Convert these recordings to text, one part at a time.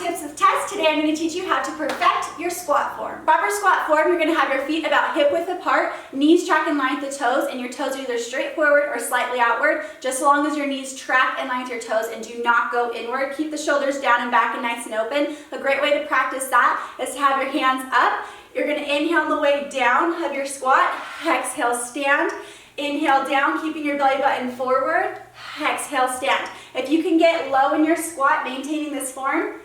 Tips with Tess. Today I'm going to teach you how to perfect your squat form. Proper squat form, you're going to have your feet about hip width apart, knees track in line with the toes, and your toes are either straight forward or slightly outward, just as long as your knees track in line with your toes and do not go inward. Keep the shoulders down and back and nice and open. A great way to practice that is to have your hands up. You're going to inhale on the way down of your squat, exhale, stand. Inhale down, keeping your belly button forward. Exhale, stand. If you can get low in your squat, maintaining this form,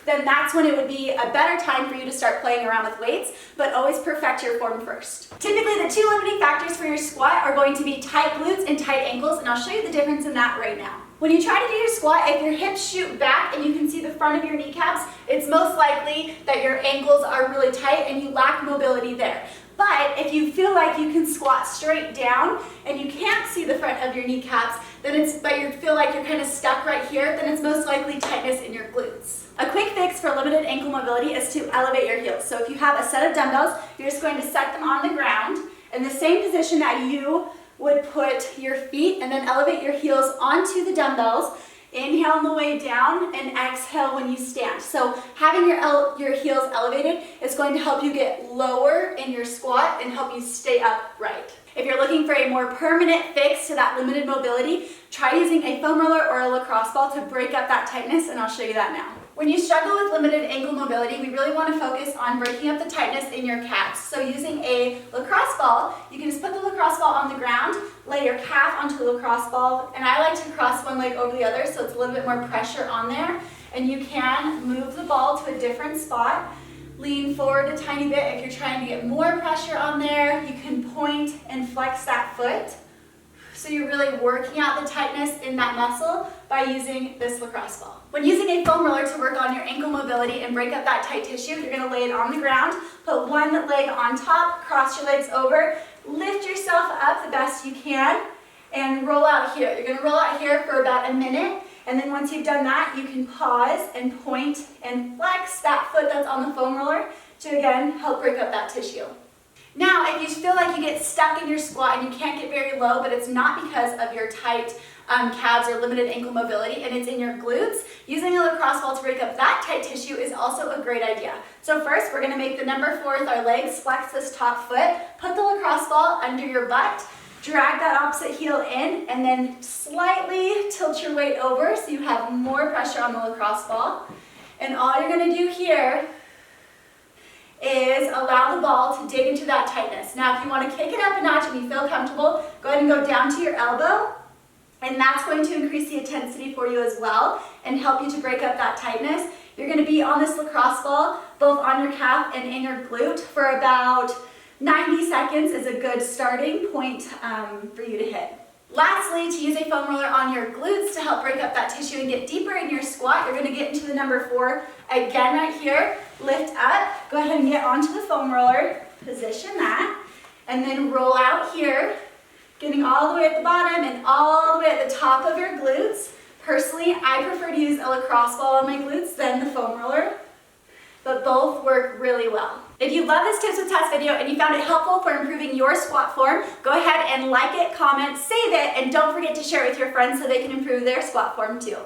then that's when it would be a better time for you to start playing around with weights, but always perfect your form first. Typically, the two limiting factors for your squat are going to be tight glutes and tight ankles, and I'll show you the difference in that right now. When you try to do your squat, if your hips shoot back and you can see the front of your kneecaps, it's most likely that your ankles are really tight and you lack mobility there. But if you feel like you can squat straight down and you can't see the front of your kneecaps, but you feel like you're kind of stuck right here, then it's most likely tightness in your glutes. A quick fix for limited ankle mobility is to elevate your heels. So if you have a set of dumbbells, you're just going to set them on the ground in the same position that you would put your feet, and then elevate your heels onto the dumbbells. Inhale on the way down and exhale when you stand. So having your heels elevated is going to help you get lower in your squat and help you stay upright. If you're looking for a more permanent fix to that limited mobility, try using a foam roller or a lacrosse ball to break up that tightness, and I'll show you that now. When you struggle with limited ankle mobility, we really want to focus on breaking up the tightness in your calves. So using a lacrosse ball, you can just put the lacrosse ball on the ground, lay your calf onto the lacrosse ball, and I like to cross one leg over the other so it's a little bit more pressure on there. And you can move the ball to a different spot, lean forward a tiny bit. If you're trying to get more pressure on there, you can point and flex that foot. So you're really working out the tightness in that muscle by using this lacrosse ball. When using a foam roller to work on your ankle mobility and break up that tight tissue, you're going to lay it on the ground, put one leg on top, cross your legs over, lift yourself up the best you can, and roll out here. You're going to roll out here for about a minute, and then once you've done that, you can pause and point and flex that foot that's on the foam roller to, again, help break up that tissue. Now, if you feel like you get stuck in your squat and you can't get very low, but it's not because of your tight calves or limited ankle mobility, and it's in your glutes, using a lacrosse ball to break up that tight tissue is also a great idea. So first, we're going to make the number 4 with our legs, flex this top foot, put the lacrosse ball under your butt, drag that opposite heel in, and then slightly tilt your weight over so you have more pressure on the lacrosse ball. And all you're going to do here is allow the ball to dig into that tightness. Now, if you want to kick it up a notch and you feel comfortable, go ahead and go down to your elbow, and that's going to increase the intensity for you as well and help you to break up that tightness. You're going to be on this lacrosse ball, both on your calf and in your glute, for about 90 seconds is a good starting point for you to hit. Lastly, to use a foam roller on your glutes to help break up that tissue and get deeper in your squat, you're going to get into the number 4 again right here. Lift up, go ahead and get onto the foam roller, position that, and then roll out here, getting all the way at the bottom and all the way at the top of your glutes. Personally, I prefer to use a lacrosse ball on my glutes than the foam roller, but both work really well. If you love this Tips with Tess video and you found it helpful for improving your squat form, go ahead and like it, comment, save it, and don't forget to share it with your friends so they can improve their squat form too.